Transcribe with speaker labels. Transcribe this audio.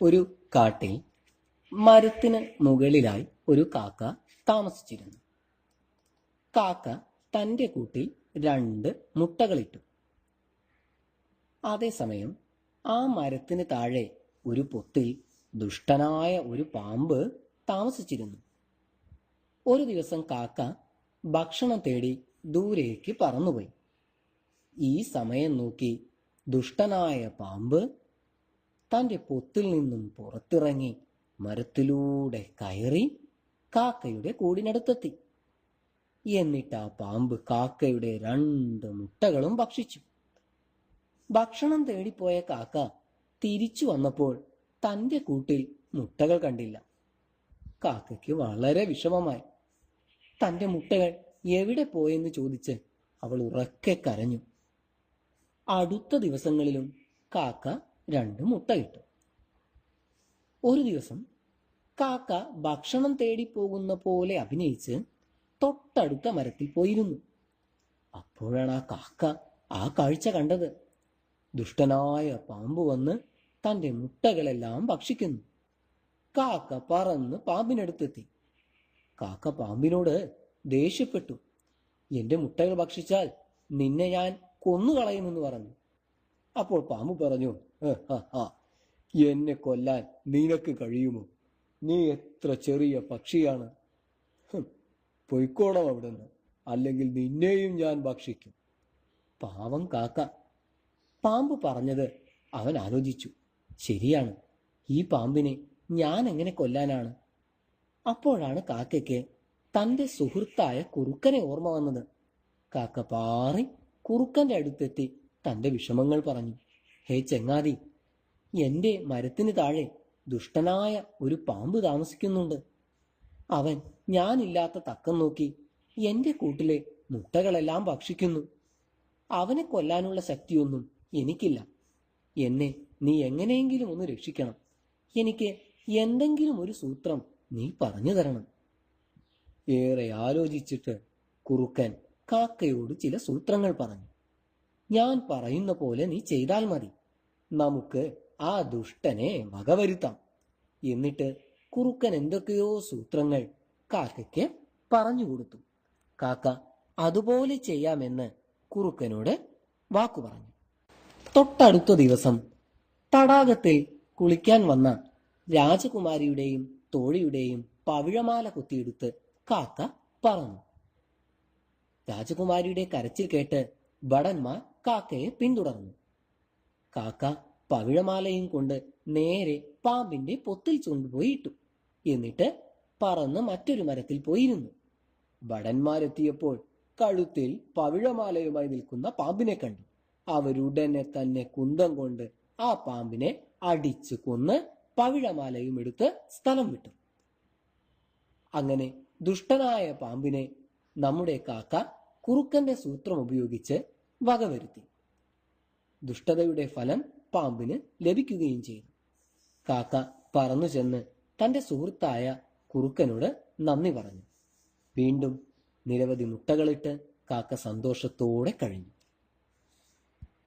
Speaker 1: ഒരു കാട്ടിൽ മരത്തിന് മുകളിലായി ഒരു കാക്ക താമസിച്ചിരുന്നു. കാക്ക തൻ്റെ കൂട്ടിൽ 2 മുട്ടകളിട്ടു. അതേസമയം ആ മരത്തിന് താഴെ ഒരു പൊത്തിൽ ദുഷ്ടനായ ഒരു പാമ്പ് താമസിച്ചിരുന്നു. ഒരു ദിവസം കാക്ക ഭക്ഷണം തേടി ദൂരേക്ക് പറന്നുപോയി. ഈ സമയം നോക്കി ദുഷ്ടനായ പാമ്പ് തൻ്റെ പൊത്തിൽ നിന്നും പുറത്തിറങ്ങി മരത്തിലൂടെ കയറി കാക്കയുടെ കൂടിനടുത്തെത്തി. എന്നിട്ട് ആ പാമ്പ് കാക്കയുടെ 2 മുട്ടകളും ഭക്ഷിച്ചു. ഭക്ഷണം തേടിപ്പോയ കാക്ക തിരിച്ചു വന്നപ്പോൾ തൻ്റെ കൂട്ടിൽ മുട്ടകൾ കണ്ടില്ല. കാക്കയ്ക്ക് വളരെ വിഷമമായി. തൻ്റെ മുട്ടകൾ എവിടെ പോയെന്ന് ചോദിച്ച് അവൾ ഉറക്കെ കരഞ്ഞു. അടുത്ത ദിവസങ്ങളിലും കാക്ക 2 മുട്ട ഇട്ടു. ഒരു ദിവസം കാക്ക ഭക്ഷണം തേടി പോകുന്ന പോലെ അഭിനയിച്ച് തൊട്ടടുത്ത മരത്തിൽ പോയിരുന്നു. അപ്പോഴാണ് ആ കാക്ക ആ കാഴ്ച കണ്ടത്. ദുഷ്ടനായ പാമ്പ് വന്ന് തൻ്റെ മുട്ടകളെല്ലാം ഭക്ഷിക്കുന്നു. കാക്ക പറന്ന് പാമ്പിനടുത്തെത്തി. കാക്ക പാമ്പിനോട് ദേഷ്യപ്പെട്ടു. എൻ്റെ മുട്ടകൾ ഭക്ഷിച്ചാൽ നിന്നെ ഞാൻ കൊന്നുകളയുമെന്ന് പറഞ്ഞു. അപ്പോൾ പാമ്പ് പറഞ്ഞു, എന്നെ കൊല്ലാൻ നിനക്ക് കഴിയുമോ? നീ എത്ര ചെറിയ പക്ഷിയാണ്. പൊയ്ക്കോണം അവിടുന്ന്, അല്ലെങ്കിൽ നിന്നെയും ഞാൻ ഭക്ഷിക്കും. പാവം കാക്ക. പാമ്പ് പറഞ്ഞത് അവൻ ആലോചിച്ചു. ശരിയാണ്, ഈ പാമ്പിനെ ഞാൻ എങ്ങനെ കൊല്ലാനാണ്? അപ്പോഴാണ് കാക്കയ്ക്ക് തൻ്റെ സുഹൃത്തായ കുറുക്കനെ ഓർമ്മ വന്നത്. കാക്ക പാറി കുറുക്കൻ്റെ അടുത്തെത്തി തൻ്റെ വിഷമങ്ങൾ പറഞ്ഞു. ഹേ ചെങ്ങാതി, എൻ്റെ മരത്തിന് താഴെ ദുഷ്ടനായ ഒരു പാമ്പ് താമസിക്കുന്നുണ്ട്. അവൻ ഞാനില്ലാത്ത തക്കം നോക്കി എൻ്റെ കൂട്ടിലെ മുട്ടകളെല്ലാം ഭക്ഷിക്കുന്നു. അവനെ കൊല്ലാനുള്ള ശക്തിയൊന്നും എനിക്കില്ല. എന്നെ നീ എങ്ങനെയെങ്കിലും ഒന്ന് രക്ഷിക്കണം. എനിക്ക് എന്തെങ്കിലും ഒരു സൂത്രം നീ പറഞ്ഞു തരണം. ഏറെ ആലോചിച്ചിട്ട് കുറുക്കൻ കാക്കയോട് ചില സൂത്രങ്ങൾ പറഞ്ഞു. ഞാൻ പറയുന്ന പോലെ നീ ചെയ്താൽ മതി. നമുക്ക് ആ ദുഷ്ടനെ വകവരുത്താം. എന്നിട്ട് കുറുക്കൻ എന്തൊക്കെയോ സൂത്രങ്ങൾ കാക്കയ്ക്ക് പറഞ്ഞു കൊടുത്തു. കാക്ക അതുപോലെ ചെയ്യാമെന്ന് കുറുക്കനോട് വാക്കു പറഞ്ഞു. തൊട്ടടുത്ത ദിവസം തടാകത്തിൽ കുളിക്കാൻ വന്ന രാജകുമാരിയുടെയും തോഴിയുടെയും പവിഴമാല കുത്തിയെടുത്ത് കാക്ക പറന്നു. രാജകുമാരിയുടെ കരച്ചിൽ കേട്ട് ഭടന്മാർ കാക്കയെ പിന്തുടർന്നു. കാക്ക പവിഴമാലയും കൊണ്ട് നേരെ പാമ്പിന്റെ പൊത്തിൽ കൊണ്ടുപോയി ഇട്ടു. എന്നിട്ട് പറന്ന് മറ്റൊരു മരത്തിൽ പോയിരുന്നു. ഭടന്മാരെത്തിയപ്പോൾ കഴുത്തിൽ പവിഴമാലയുമായി നിൽക്കുന്ന പാമ്പിനെ കണ്ടു. അവരുടനെ തന്നെ കുന്തം കൊണ്ട് ആ പാമ്പിനെ അടിച്ചു കൊന്ന് പവിഴമാലയും എടുത്ത് സ്ഥലം വിട്ടു. അങ്ങനെ ദുഷ്ടനായ പാമ്പിനെ നമ്മുടെ കാക്ക കുറുക്കന്റെ സൂത്രം ഉപയോഗിച്ച് വകവരുത്തി. ദുഷ്ടതയുടെ ഫലം പാമ്പിന് ലഭിക്കുകയും ചെയ്തു. കാക്ക പറന്നു ചെന്ന് തന്റെ സുഹൃത്തായ കുറുക്കനോട് നന്ദി പറഞ്ഞു. വീണ്ടും നിരവധി മുട്ടകളിട്ട് കാക്ക സന്തോഷത്തോടെ കഴിഞ്ഞു.